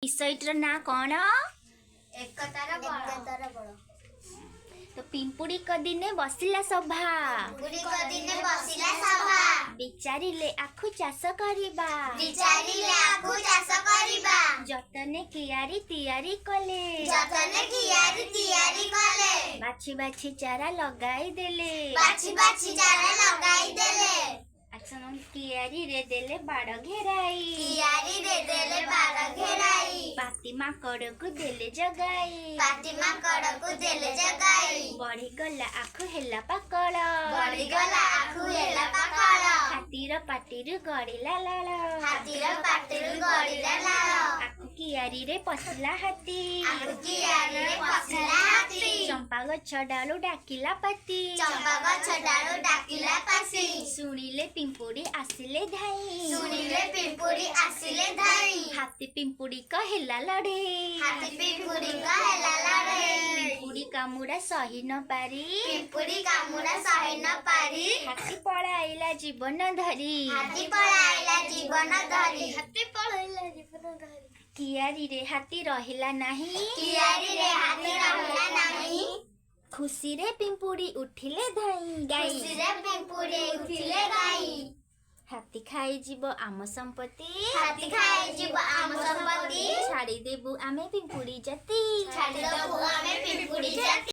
विषयटर ना कौन एकतार बड़ तो पिंपुड़ी क दिने बसिला सभा बिचारिले आखु चाष करिबा जतने कियारी तियारी कले बाछी बाछी चारा लगाई देले कियारी रे देले बाड़ घेराई पाती माकड़ को देले जगाई बढ़ी गला आखु हेला पाकड़ हातीर पाटिरु गड़िला लाल आखु कियारी रे पसिला हाथी चंपा गछ डालू डाकिला पाती सुनिले पिंपुड़ी आसिले धाई हाथी पिंपुड़ी का हेला लड़े पिंपुड़ी कामुड़ा सही न पारी हाथी पळाइला जीवन धरी कियारी रे हाथी रहिला नाही खुशी रे पिंपुड़ी उठिले धाई हाथी खाई जीव आम संपत्ति छाड़ी देबू आमे पिंपुड़ी जाती।